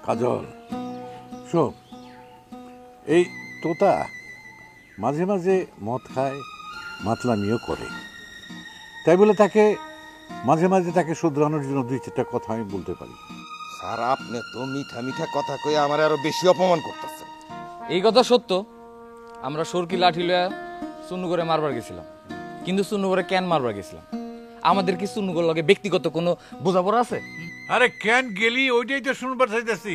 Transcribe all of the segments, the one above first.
কাজল শোন, এই তোতা মাঝে মাঝে মদ খায়, মাতলামিও করে, তাই বলে তাকে মাঝে মাঝে তাকে শুধরানোর জন্য দুই চারটা কথা আমি বলতে পারি। স্যার আপনি তো মিঠা মিঠা কথা কয়ে আমার আরো বেশি অপমান করতেছেন। এই কথা সত্য, আমরা সরকি লাঠি লয়া চুন্নু করে মারবার গেছিলাম, কিন্তু চুন্নু করে কেন মারবার গেছিলাম? আমাদের কি চুন্নু করে লগে ব্যক্তিগত কোনো বোঝাপড়া আছে? আরে কেন গেলি ওইটাই তো শুনবার চাইতেছি।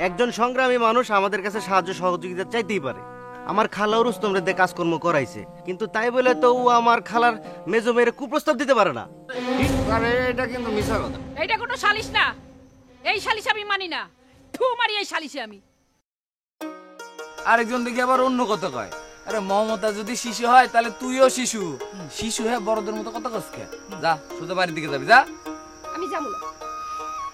একজন সংগ্রামী মানুষ আমাদের কাছে সাহায্য সহযোগিতা চাইতেই পারে। আমার খালাও রুস্তম রেদ্দে কাজকর্ম করাইছে, কিন্তু তাই বলে তো ও আমার খালার মেজো মেয়ের কুপ্রস্তাব দিতে পারে না। আরে এটা কিন্তু মিছা কথা। এইটা কোনো সালিশ না, এই সালিশ আমি মানি না। থু মারি এই সালিশে আমি। আরেকজন দেখি আবার অন্য কথা কয়, আরে মমতা যদি শিশু হয় তাহলে তুইও শিশু, শিশু হয়ে বড়দের মতো কথা কস কে? যা সোজা বাড়ির দিকে যাবি, যা। আমি যাবো না।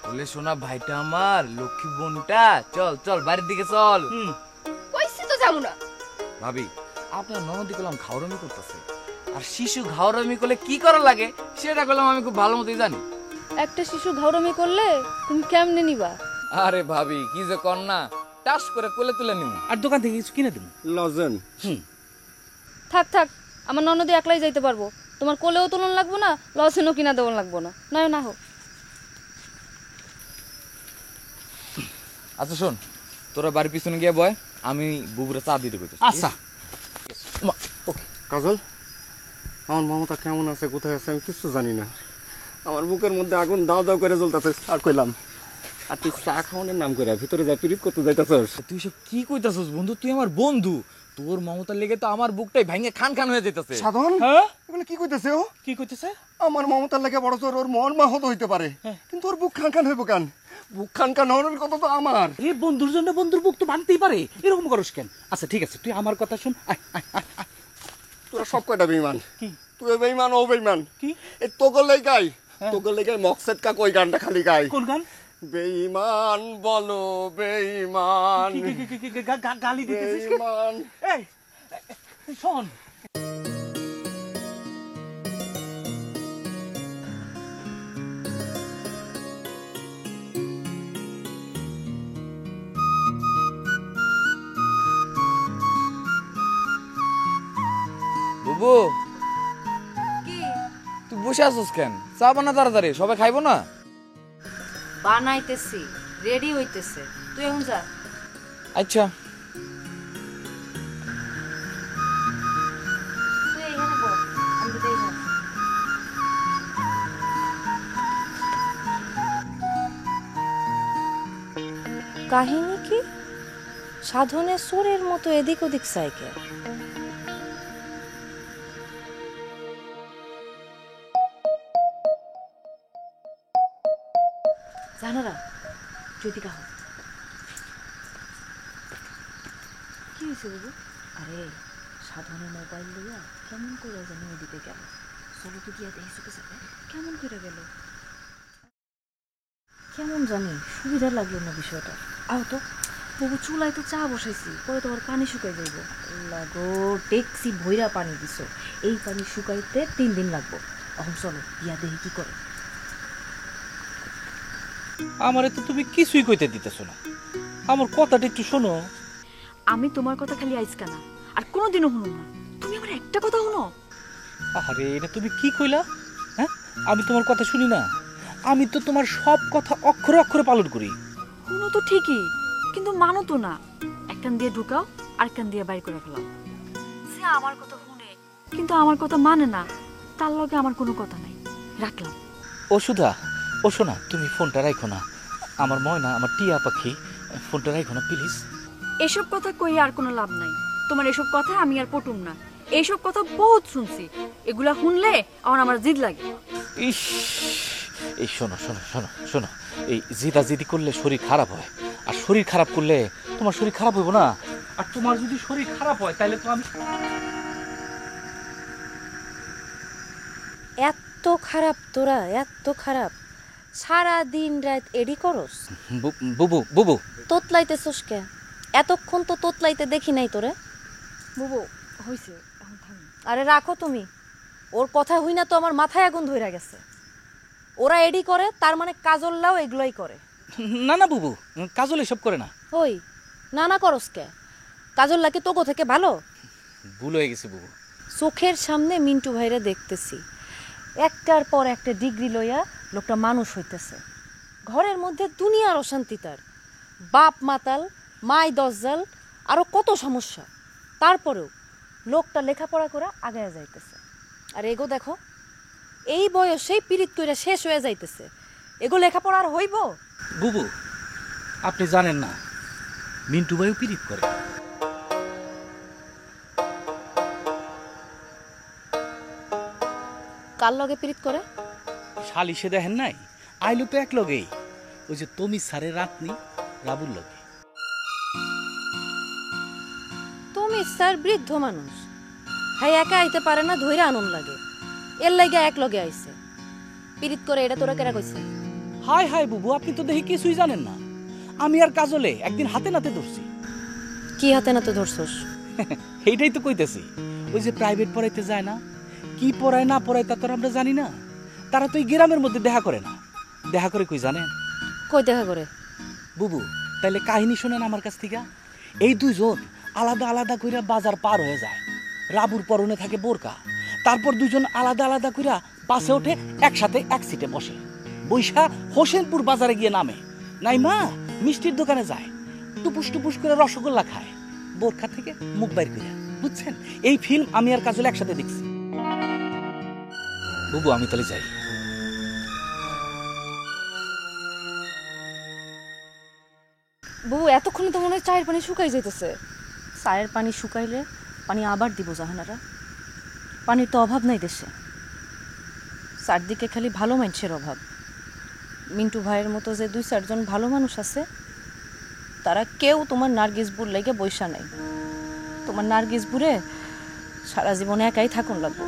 বলে শোনা ভাইটা আমার, লক্ষ্মী বোনটা, চল চল বাড়ির দিকে চল। কইছি তো যাবো না। ভাবি আপনার ননদি কলাম ঘাওরামি করতেছে, আর শিশু ঘাওরামি করলে কি করা লাগে সেটা কলাম আমি খুব ভালো মতোই জানি। একটা শিশু ঘাওরামি করলে তুমি কেমনে নিবা? আরে ভাবি কি যে কর না, টাস করে কোলে তুলে নিব, আর দোকান থেকে কিছু কিনে দেবো। লজেন থাক থাক, আমার ননদি একলাই যাইতে পারবো। তোমার কোলেও তুলন লাগবো না, লসেনও কিনা দেওয়ান লাগবো না। নয় না হোক। আচ্ছা শোন, তোরা বাড়ির পিছনে গিয়ে বয়, আমি বুবুরে চা দিতে কইতেছি। আচ্ছা কাজল, আমার মমতা কেমন আছে, কোথায় আছে আমি কিছু জানি না। আমার বুকের মধ্যে আগুন দাও দাও করে জ্বলতেছে। আর কইলাম, আর তুই চা খাওয়ানোর নাম করে ভিতরে যাই পিরিত করতে যাইতেছস। তুই সব কি কইতাছস বন্ধু? তুই আমার বন্ধু, তোর মমতার লেগে তো আমার বুকটাই ভাঙে খান খান হয়ে যাইতাছে। সাধন, হ্যাঁ এগুলো কি কইতেছে ও? কি করতেছে? আমার মমতার লেগে বড় জোর ওর মন মাহত হইতে পারে, কিন্তু ওর বুক খান খান হইব কেন? বুক খান খান হওয়ার কথা তো আমার। এই বন্ধুর জন্য বন্ধুর বুক তো ভাঙতেই পারে, এরকম করস কেন? আচ্ছা ঠিক আছে, তুই আমার কথা শুন। তোরা সব কয়টা বেঈমান। কি? তুই বেঈমান, ও বেঈমান। কি? এই তোগলেই গাই, তোগলেই গাই মকসেদ কা কই গানটা খালি গাই। কোন গান? বেঈমান বলো বেঈমান, গালি দিতেছিস কি? বেঈমান। এই শোন, বুবু কি তুই বসে আছিস কেন? চা বানা তাড়াতাড়ি, সবাই খাইবো না? বানাইতেছি, রেডি হইতেছে, তুই এখন যা। আচ্ছা তুই এখানে বস, আমি তো এইখানে। কাহিনী কি? সাধনে সোরের মতো এদিক ওদিক সাইকেল। জানারা জ্যোতিকা হোক। কি হয়েছে বাবু? আরে সাধনের মোবাইল লইয়া কেমন করে জানি ওদিকে গেল। চলো তো গিয়া দেখি চোখে চোখে কেমন করে গেল। কেমন জানি সুবিধা লাগলো না বিষয়টা। আও তো বাবু, চুলায় তো চা বসাইছি, পরে তোমার পানি শুকাই যাইব। লাগো ট্যাক্সি ভইরা পানি দিছো, এই পানি শুকাইতে 3 দিন লাগবো। এখন চলো গিয়া দেখি কি করে। আমারে তো তুমি কিছুই কইতে দিতেছো না, আমার কথাটা একটু শোনো। আমি তোমার কথা খালি আইসকা না, আর কোনোদিনও শুনো না। তুমি আমার একটা কথা শুনো। আরে এটা তুমি কি কইলা? হ্যাঁ, আমি তোমার কথা শুনি না? আমি তো তোমার সব কথা অক্ষরে অক্ষরে পালন করি। শুনো তো ঠিকই, কিন্তু মানো তো না। এক কান দিয়ে ঢুকাও, আর কান দিয়ে বাইর করে ফেলাও। সে আমার কথা শুনে কিন্তু আমার কথা মানে না, তার লগে আমার কোনো কথা নাই। রাখলাম। ও সুধা, ও শোনা, তুমি ফোনটা রাখো না। আমার ময়না, আমার টিয়া পাখি, ফোনটা রাখো না প্লিজ। এসব কথা কই আর কোনো লাভ নাই। তোমার এসব কথা আমি আর পটুম না। এইসব কথা বহুত শুনছি, এগুলা শুনলে আমার জিদ লাগে। ইস, এই শোনো শোনো শোনো শোনো, এই জিদাজিদি করলে শরীর খারাপ হয়, আর শরীর খারাপ করলে তোমার শরীর খারাপ হইব না। আর তোমার যদি শরীর খারাপ হয় তাহলে তো আমি। এত খারাপ তোরা, এত খারাপ? সারা দিন রাত এডি করস? বুবু বুবু, তোতলাইতেছস কে? এতক্ষণ তো তোতলাইতে দেখি নাই তোরে। বুবু হইছে, এখন থামি। আরে রাখো তুমি। ওর কথা হই না তো আমার মাথায় আগুন ধইরা গেছে। ওরা এডি করে, তার মানে কাজললাও এগুলাই করে। না না বুবু, কাজল এসব করে না। ওই না না করস কে? কাজল লাগে তোগো থেকে ভালো? ভুল হয়ে গেছে বুবু। চোখের সামনে মিন্টু ভাইরে দেখতেছি একটার পর একটা ডিগ্রি লইয়া লোকটা মানুষ হইতেছে, ঘরের মধ্যে দুনিয়ার অশান্তি, তার বাপ মাতাল, মাই দজ্জাল, আরো কত সমস্যা, তারপরেও লোকটা লেখাপড়া করে আগায় যাইতেছে। আর এগো দেখো এই বয়সেই পিরিত কইরা শেষ হয়ে যাইতেছে, এগো লেখাপড়া আর হইব? বুবু আপনি জানেন না, মিন্টু ভাইও পিরিত করে। কার লগে পিরিত করে? শালিশে দেখেন নাই, আইলো তো এক লগেই, ওই যে তুমি সারে রাতনি রাবুর লগে। তুমি স্যার বৃদ্ধ মানুষ, হাই একা আইতে পারে না, ধইরা আনন্দ লাগে, এর লাগে এক লগে আইছে। পিরিত করে এটা তোরা কেরা কইছে? হাই হাই বুবু, আপনি তো দেখি কিছুই জানেন না। আমি আর কাজলে একদিন হাতে নাতে ধরছি। কি হাতে নাতে ধরছস? এইটাই তো কইতেছি, ওই যে প্রাইভেট পড়াইতে যায় না, কি পড়ায় না পড়ায় তা তো আর আমরা জানি না। তারা তো এই গ্রামের মধ্যে দেখা করে না, দেখা করে কই জানেন? কই দেখা করে? বুবু তাইলে কাহিনী শোনেন আমার কাছ থেকে। এই দুইজন আলাদা আলাদা কইরা বাজার পার হয়ে যায়, রাবুর পরনে থাকে বোরকা, তারপর দুজন আলাদা আলাদা কইরা বাসে ওঠে, একসাথে এক সিটে বসে, বৈশা হোসেনপুর বাজারে গিয়ে নামে, নাই মা মিষ্টির দোকানে যায়, টুপুস টুপুস করে রসগোল্লা খায়, বোরখা থেকে মুখ বাইর কইরা। বুঝছেন, এই ফিল্ম আমি আর কাজল একসাথে দেখছি। বুবু আমি তাহলে যাই। বউ এতক্ষণে তো মনে হয় চায়ের পানি শুকাই যাইতেছে। চায়ের পানি শুকাইলে পানি আবার দিব জাহানারা, পানির তো অভাব নাই দেশে, চারদিকে খালি ভালো মানুষের অভাব। মিন্টু ভাইয়ের মতো যে 2-4 জন ভালো মানুষ আছে, তারা কেউ তোমার নার্গিস বুর লাগে বৈশা নাই। তোমার নার্গিস বুরে সারা জীবনে একাই থাকুন লাগবো।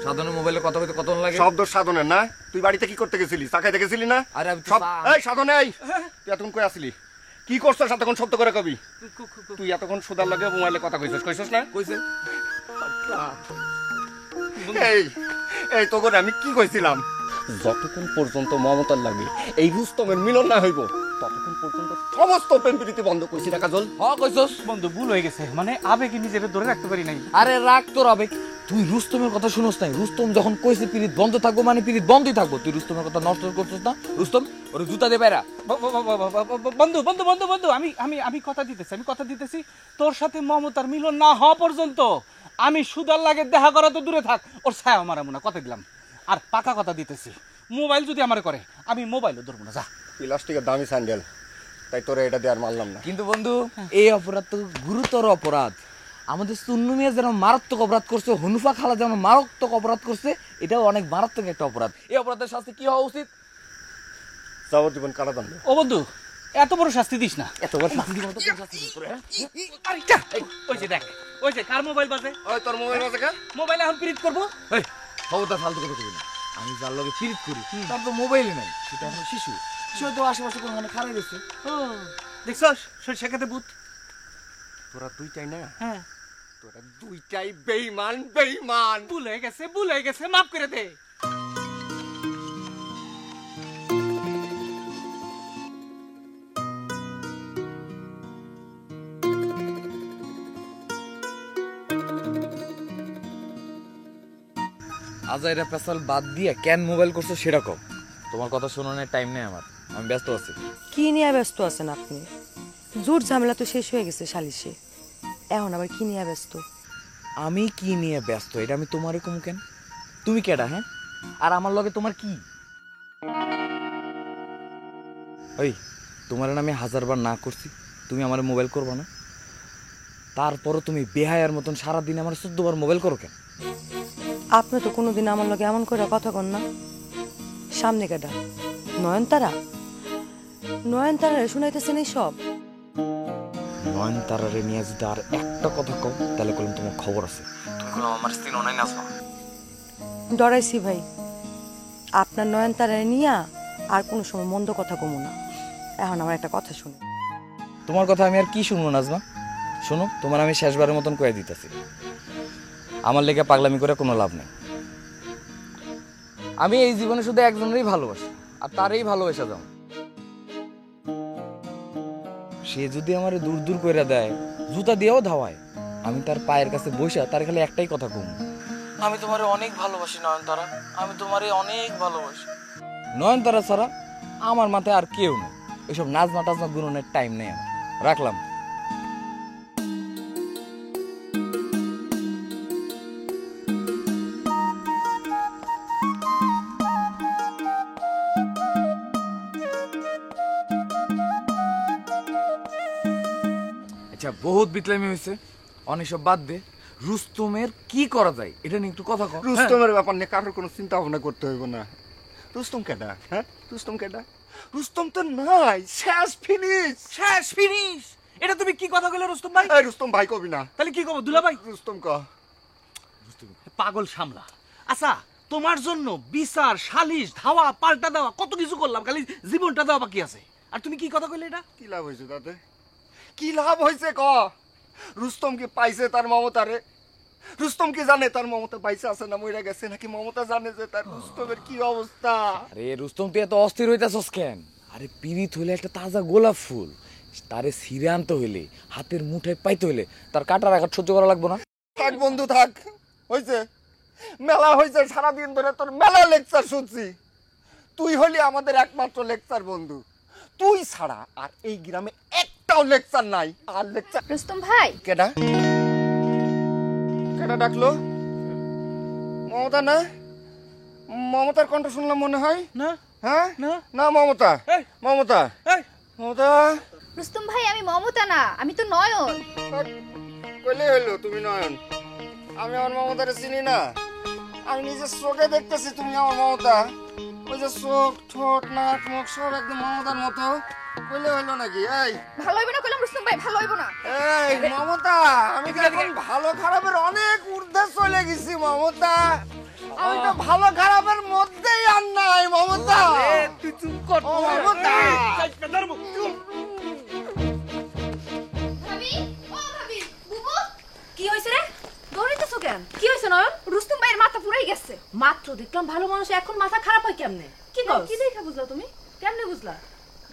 সাধারণ মোবাইলে কথা বলতে কত লাগে? শব্দ সাধনের না? তুই বাড়িতে কি করতে গেছিলি? চা খাইতে গেছিলি না? আরে আমি তো সব চা- এই সাধনে এই, তুই এতক্ষণ কই আসলি? কি করছস এতক্ষণ শব্দ করে কবি? তুই এতক্ষণ সুদার লাগে মোবাইলে কথা কইছস না? কইছে এই এই তো করে আমি কি কইছিলাম? যতক্ষণ পর্যন্ত মমতার লাগে এই রুস্তমের মিলন না হইব, ততক্ষণ পর্যন্ত সমস্ত প্রেম প্রীতি বন্ধ কইছি না কাজল? হ কইছস। বন্ধু ভুল হয়ে গেছে, মানে আবেগে নিজের ধরে রাখতে পারি নাই। আরে রাগ তোর আবেগ, তুই রুস্তমের কথা শুনোস নাই? রুস্তম যখন কইছে পিরিত বন্ধ থাকবো মানে পিরিত বন্ধই থাকবো। তুই রুস্তমের কথা নষ্ট করছিস না? রুস্তম ওরে জুতা দে বাইরা। বন্ধু বন্ধু বন্ধু বন্ধু আমি আমি আমি কথা দিতেছি তোর সাথে মমতার মিলন না হওয়া পর্যন্ত আমি সুদার লাগে দেখা করা তো দূরে থাক, ওর ছায়া মারা মুনা কথা দিলাম। আর পাকা কথা দিতেছি, মোবাইল যদি আমার করে আমি মোবাইলও ধরবো না। যা প্লাস্টিকের দামি স্যান্ডেল, তাই তোরে এটা দিয়ে আর মারলাম না। কিন্তু বন্ধু এই অপরাধ তো গুরুতর অপরাধ। আমাদের সুন্নু মিয়া যেন মারাত্মক অপরাধ করছে, হুনুফা খালা যেন মারাত্মক অপরাধ করছে, এটাও অনেক মারাত্মক একটা অপরাধ। এই অপরাধের শাস্তি কি হওয়া উচিত? যাবজ্জীবন কারাদণ্ড। ও বন্ধু এত বড় শাস্তি দিস না, এত বড় ওই যে দেখ, ওই যে কার মোবাইল বাজে, ওই তোর মোবাইল আছে কা? মোবাইল এখন পিরিত করবো। এই খবরদার ফালতু কথা কবি না। আমি যার লগে পিরিত করি তার তো মোবাইলই নাই, সেটা এখন শিশু, সে তো আশেপাশে কোনো মানে খারাপ গেছে। দেখছস সরিষা খেতে ভূত। তোরা দুইটাই না? হ্যাঁ তোরা দুইটাই বেঈমান বেঈমান। ভুল হয়ে গেছে মাফ করে দে। আজাইরা পেশাল বাদ দিয়ে কেন মোবাইল করছো সেটা কম। তোমার কথা শোনানোর টাইম নেই আমার, আমি ব্যস্ত আছি। কি নিয়ে ব্যস্ত আছেন আপনি? জোর ঝামেলা তো শেষ হয়ে গেছে সালিশে, এখন আবার কি নিয়ে ব্যস্ত? আমি কি নিয়ে ব্যস্ত এটা আমি তোমারে কম কেন? তুমি কেডা? হ্যাঁ, আর আমার লগে তোমার কি? ওই তোমার আমি 1000 বার না করছি তুমি আমার মোবাইল করবো না, তারপরও তুমি বেহায়ার মতন সারাদিন আমার 14 বার মোবাইল করো কেন? আপনি তো কোনোদিন আমার লগে এমন করে কথা কন না। সামনে কেডা? নয়নতারা? নয়নতারা শুনাইতেছেন এই সব? নয়নতারারে নিয়ে যদি আর একটা কথা কও তাহলে বললাম তোমার খবর আছে। তুমি কোনো আমার স্ত্রী নয় না? ডরাইছি ভাই, আপনার নয়নতারা নিয়া আর কোনো সময় মন্দ কথা কমু না। এখন আমার একটা কথা শুনুন। তোমার কথা আমি আর কি শুনবো নাজমা? শোনো, তোমার আমি শেষবারের মতন কয়ে দিতেছি, আমার লেগে পাগলামি করে কোনো লাভ নেই। আমি এই জীবনে শুধু একজনেরই ভালোবাসি, আর তারই ভালোবাসা দাও। সে যদি আমার দূর দূর করে দেয়, জুতা দিয়েও ধাওয়ায়, আমি তার পায়ের কাছে বসে তার খালি একটাই কথা কম, আমি তোমারে অনেক ভালোবাসি নয়নতারা, আমি তোমারে অনেক ভালোবাসি। নয়নতারা ছাড়া আমার মাথায় আর কেউ নেই। এসব নাজমা টাজমা গুণনের টাইম নেই আমার। রাখলাম। আচ্ছা, বহুত বিতলামি হয়েছে, অনেক সব বাদ দে। রুস্তমের কি করা যায় এটা নিয়ে একটু কথা কও। রুস্তমের ব্যাপার নিয়ে কারোর কোনো চিন্তা ভাবনা করতে হইব না। রুস্তম কেডা? হ্যাঁ, রুস্তম কেডা? রুস্তম তো নাই, শেষ ফিনিশ। শেষ ফিনিশ? এটা তুমি কি কথা কইলে রুস্তম ভাই? এই রুস্তম ভাই কবি না, তাহলে কি কব দুলা ভাই? রুস্তম ক। পাগল সামলা। আচ্ছা, তোমার জন্য বিচার, সালিশ, ধাওয়া, পাল্টা দেওয়া কত কিছু করলাম, খালি জীবনটা দেওয়া বাকি আছে। আর তুমি কি কথা কইলে এটা? কি লাভ হয়েছে তাতে? কি লাভ হয়েছে ক? রুস্তম কি পাইছে তার মমতারে? রুস্তম কি জানে তার মমতা পাইছে আছে না মইরা গেছে, নাকি মমতা জানে যে তার রুস্তমের কি অবস্থা? আরে রুস্তম, তুই এত অস্থির হইতাছস কেন? আরে পিরিত হইলে একটা তাজা গোলাপ ফুল, তারে ছিঁড়ে আনতে হইলে, হাতের মুঠায় পাইতে হইলে তার কাটা রাখা সহ্য করা লাগবো না? থাক বন্ধু থাক, হয়েছে মেলা হয়েছে, সারাদিন ধরে তোর মেলা লেকচার শুনছি। তুই হলি আমাদের একমাত্র লেকচার বন্ধু, তুই ছাড়া আর এই গ্রামে একটাও লেকচার নাই। আর লেকচার রুস্তম ভাই, কেডা কেডা ডাকলো? মমতা না? মমতার কণ্ঠ শুনলাম মনে হয়। না হ্যাঁ না না, মমতা এই, মমতা এই, মমতা রুস্তম ভাই, আমি মমতা না, আমি তো নয়ন। কইলে হইলো তুমি নয়ন। আমি আমার মমতারে চিনি না, আমি নিজের চোখে দেখতেছি তুমি আমার মমতা। ওই যে চোখ, ঠোঁট, নাক, মুখ সব একদম মমতার মতো। কইলে হইলো নাকি? এই ভালো হইব না কইলাম রুস্তম ভাই, ভালো হইব না। এই মমতা, আমি তো এখন ভালো খারাপের অনেক ঊর্ধ্বে চলে গেছি মমতা। আমি তো ভালো খারাপের মধ্যেই আর নাই মমতা। তুই চুপ কর। ও মমতা, ভাবি, ও ভাবি, বুবু, কি হয়েছে রে? দৌড়াইতেছো কেন? কি হয়েছে নয়ন? রুস্তম ভাইয়ের মাথা পুরাই গেছে। মাত্র দেখলাম ভালো মানুষ, এখন মাথা খারাপ হয় কেমনে? কি কর? কি দেখা বুঝলা তুমি? কেমনে বুঝলা?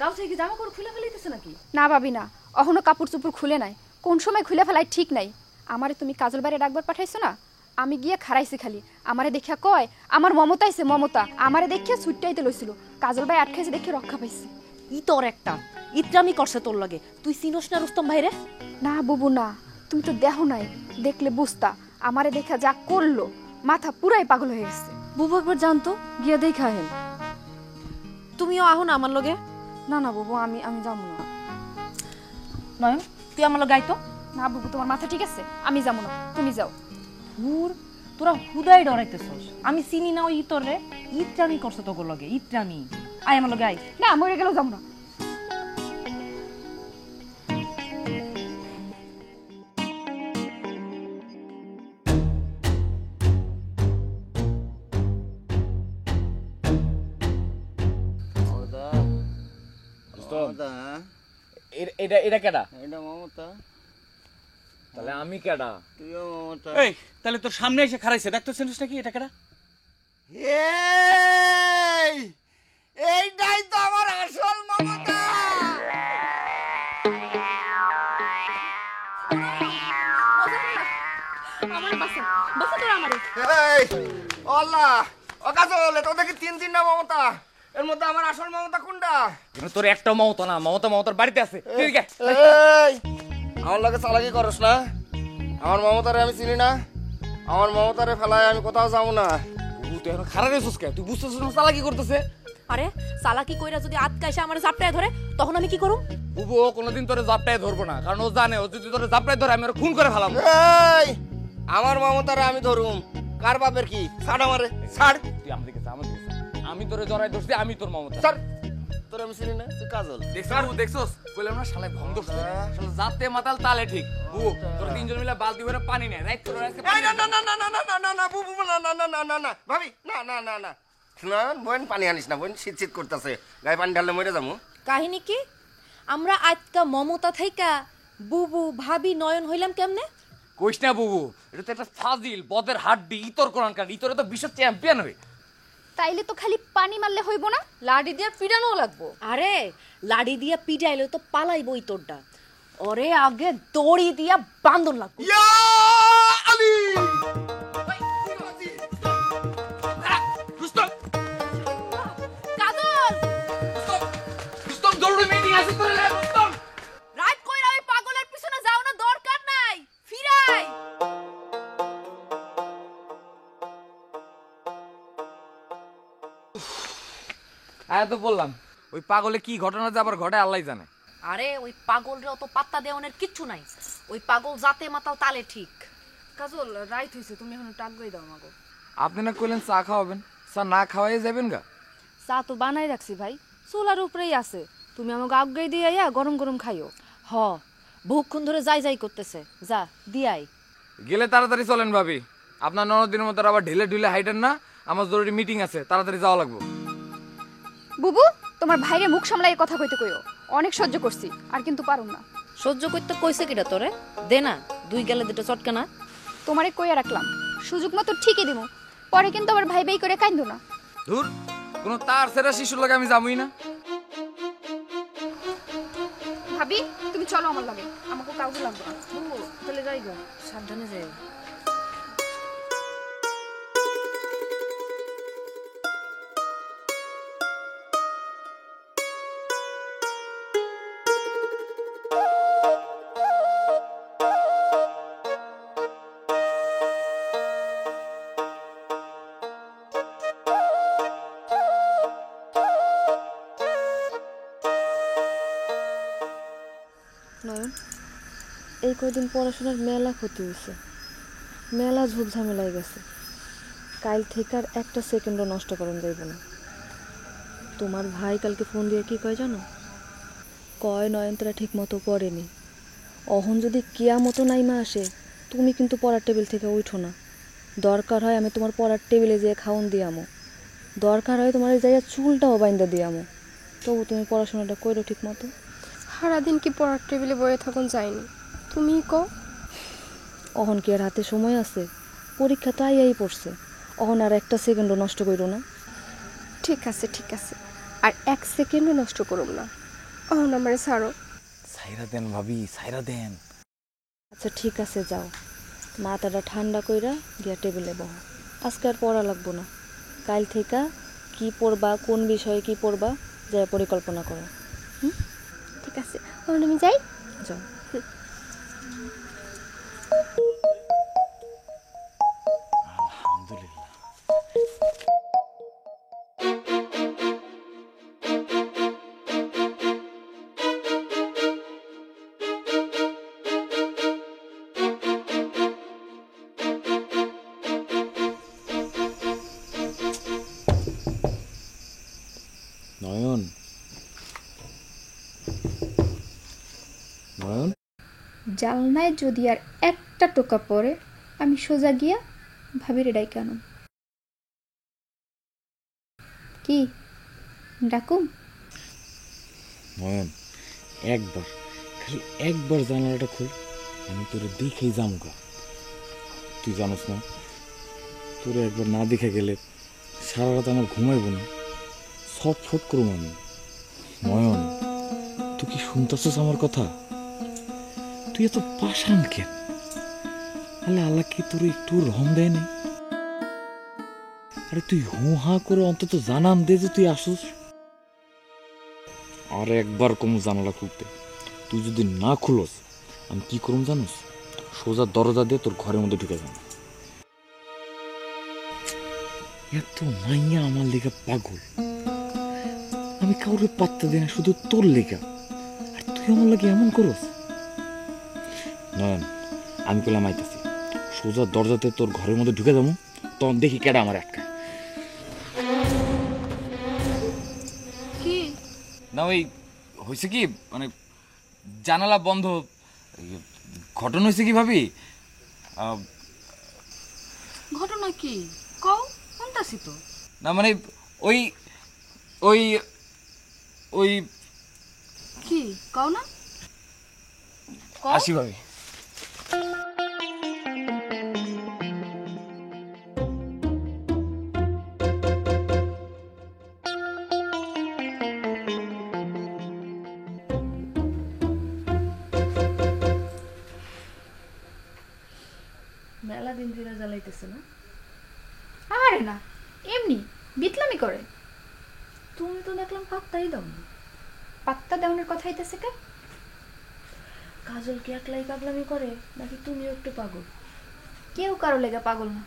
গাও থেকে কি জামা কাপড় খুলে ফেলাইতেছে নাকি? না ভাবি না, অহনো কাপড় চোপড় খুলে নাই। কোন সময় খুলে ফেলাই ঠিক নাই। আমারে তুমি কাজল বাইরে ডাকবার পাঠাইছো না, আমি গিয়ে খারাইছি খালি। আমারে দেখিয়া কয় আমার মমতা আইছে মমতা। আমারে দেখিয়া ছুট্টাইতে লইছিল, কাজল ভাই আটকাইছে দেখে রক্ষা পাইছি। ই তোর একটা ইত্রামি করছে তোর লগে। তুই চিনোস না রুস্তম ভাইরে? না বুবু না, তুমি তো দেহ নাই, দেখলে বুঝতা। আমারে দেখা যা করলো, মাথা পুরাই পাগল হয়ে গেছে। বুবু একবার জানতো, গিয়া দেখা হেন। তুমিও আহো না আমার লগে। না না বুবু, আমি যাবো না। নয়ন, তুই আমার লগে আইতো। না বুবু, তোমার মাথা ঠিক আছে, আমি যাবো না, তুমি যাও। হুর, তোরা হুদাই ডরাইতেছস। আমি চিনি না ওই ইতরে। ইত্রামি করছে তোর লগে, ইত্রামি। আয় আমার লগে আয়। না, মরে গেলেও যাবো না। এটা এটা কেডা? এটা মমতা। তাহলে আমি কেডা? তুইও মমতা। এই, তাহলে তোর সামনে এসে খারাইছে, দেখতো চেনিস নাকি এটা কেডা? এইটাই তো আমার আসল মমতা। এই ওলা অকাজল, এটা দেখি তিনটা মমতা। এর মধ্যে আমার আসল মমতা কোনটা? তোর একটা মমতা না, মমতা মমতার বাড়িতে আছে। ঠিক আছে, এই আমার লাগে চালাকি করস না। আমার মমতারে আমি চিনি না, আমার মমতারে ফেলায় আমি কোথাও যাবো না। তুই এখন খারাপ রেছিস কে? তুই বুঝতেছিস না চালাকি করতেছে? আরে চালাকি কইরা যদি আটকাইছে আমার জাপটায় ধরে, তখন আমি কি করুম? বুবু ও কোনোদিন তোরে জাপটায় ধরবো না, কারণ ও জানে ও যদি তোরে জাপটায় ধরে আমি ওরে খুন করে ফেলাম। এই আমার মমতারে আমি ধরুম, কার বাপের কি? ছাড় আমারে, ছাড়। তুই আমার দিকে আমার দিকে আমি তোরে জড়াই ধরছি, আমি তোর মমতা। ছাড়, তোর আমি চিনি না, তুই কাজল। দেখছস বললাম না শালা ভঙ্গ ধরছে, শালা জাতে মাতাল তালে ঠিক। বুবু তোরা তিনজন মিলে বালতি ভরে পানি নেয়, রাইট তোরা আজকে এই না না না না না না না না না বুবু না না না না না না ভাবি না না না না না বোন পানি আনিস না, বোন শীত শীত করতেছে, গায়ে পানি ঢাললে মরে যাবো। কাহিনী কি? আমরা আজকা মমতা থাইকা বুবু ভাবি নয়ন হইলাম কেমনে? কইস না বুবু, এটা তো একটা ফাজিল বদের হাড্ডি, ইতর কোরআনকার, ইতরে তো বিশ্ব চ্যাম্পিয়ন হই। তাইলে তো খালি পানি মারলে হইব না, লাড়ি দিয়া পিটানো লাগবো। আরে লাড়ি দিয়া পিটাইলে তো পালাইবই তোরটা, ওরে আগে দড়ি দিয়া বান্ধন লাগবো। রাইট কইরা ওই পাগলের পিছনে যাও না, দরকার নাই, ফিরাই। আয় তো বললাম ওই পাগলে কি ঘটনা যে আবার ঘটে আল্লাহ জানে। আরে ওই পাগলরে অত পাত্তা দেওয়ানের কিচ্ছু নাই, ওই পাগল জাতে মাতাল তালে ঠিক। কাজল রাইট হইছে, তুমি এখন টাক গই দাও মাগো। আপনি না কইলেন চা খাওয়াবেন, চা না খাওয়াই যাবেন গা? চা তো বানাই রাখছি ভাই, চুলার উপরেই আছে, তুমি আমাকে আগে দিয়ে আইয়া গরম গরম খাইও। হ বহুক্ষণ ধরে যাই যাই করতেছে, যা দিয়াই। গেলে তাড়াতাড়ি চলেন ভাবি, আপনার ননদিনের মতো আবার ঢিলে ঢিলে হাইটেন না, আমার জরুরি মিটিং আছে, তাড়াতাড়ি যাওয়া লাগবে। বুবু তোমার ভাইরে মুখ সামলাই কথা কইতে কইও, অনেক সহ্য করছি আর কিন্তু পারুম না। সহ্য করতে কইছে কিটা তোরে, দে না দুই গেলে দুটো চটকা না। তোমারে কইয়া রাখলাম, সুযোগ মতো ঠিকই দিব, পরে কিন্তু আবার ভাই ভাই করে কাইন্দো না। ধুর, কোনো তার সেরা শিশুর লাগে আমি যাবই না। ভাবি তুমি চলো আমার লাগে, আমাকে কাউকে লাগবে না। তাহলে যাই গো, সাবধানে যাই। নয়ন, এই কদিন পড়াশোনার মেলা ক্ষতি হয়েছে, মেলা ঝুপ ঝামেলায় গেছে, কাল থেকে আর একটা সেকেন্ডও নষ্ট করেন যাইব না। তোমার ভাই কালকে ফোন দিয়ে কি কয় জানো? কয় নয়নতারা ঠিক মতো পড়েনি, অহন যদি কিয়া মতো নাইমা আসে তুমি কিন্তু পড়ার টেবিল থেকে উঠো না, দরকার হয় আমি তোমার পড়ার টেবিলে যেয়ে খাওন দিয়ামো, দরকার হয় তোমার যাইয়া চুলটাও বাইন্দা দিয়ামো, তবু তুমি পড়াশোনাটা করো ঠিক মতো। সারাদিন কি পড়ার টেবিলে বয়ে থাকুন যায়নি, তুমি কও। অহন কি আর হাতে সময় আছে? পরীক্ষা তো আইয়াই পড়ছে, অহন আর একটা সেকেন্ডও নষ্ট করো না। ঠিক আছে ঠিক আছে, আর এক সেকেন্ডও নষ্ট করুম না, অহন আমারে ছাড়ো। সাইরা দেন ভাবি, সাইরা দেন। আচ্ছা ঠিক আছে, যাও মাথাটা ঠান্ডা কইরা গিয়া টেবিলে বহো, আজকে আর পড়া লাগবো না, কাল থেকে কি পড়বা, কোন বিষয়ে কি পড়বা যা পরিকল্পনা করো। ঠিক আছে, অহন আমি যাই। যাও। আলহামদুলিল্লাহ। নয়ন, নয়ন, জালনায় যদি আর একটা টোকা পড়ে আমি সোজা গিয়া ভাবিরে ডাইকে আনুম। কি ডাকুম? নয়ন, একবার, খালি একবার জানালাটা খুল, আমি তোরে দেখেই যামগা। তুই জানোস না, তোরে একবার না দেখে গেলে সারা রাত আমার ঘুমাইব না, সব ফট করুম আমি। নয়ন, তুই কি শুনতেছিস আমার কথা? তুই এত পাষাণ কেন? আল্লাহ আল্লাহ কি তোর একটু রহম দেয় নাই? আরে তুই হু হা করে অন্তত জানাম দে যে তুই আসুস। আর একবার কম জানালা খুলতে, তুই যদি না খুলস আমি কি করুম জানোস? সোজা দরজা দিয়ে তোর ঘরের মধ্যে ঢুকে যাবো। এত মাইয়া আমার লেগা পাগল, আমি কাউরে পাত্তা দিই না, শুধু তোর লেগা, আর তুই আমার লাগে এমন করস। নয়ন, আমি পেলাম আইতাছি, সোজা দরজাতে তোর ঘরের মধ্যে ঢুকে যাবো, তখন দেখি কেডা আমার আটকায়। কি না ওই হয়েছে কি, মানে জানালা বন্ধ, ঘটনা হয়েছে কি ভাবি? ঘটনা কি কও, শুনতাছি তো। না মানে ওই ওই ওই কি কও না, আসি ভাবি। মেলা দিন ধরে জ্বালাইতেছে না? আরে না, এমনি বিতলামি করে। তুমি তো দেখলাম পাত্তাই দাও না। পাত্তা দেওয়ানোর কথা হইতেছে কে? কাজল কি একলাই পাগলামি করে নাকি তুমিও একটু পাগল? কেউ কারো লেগে পাগল না।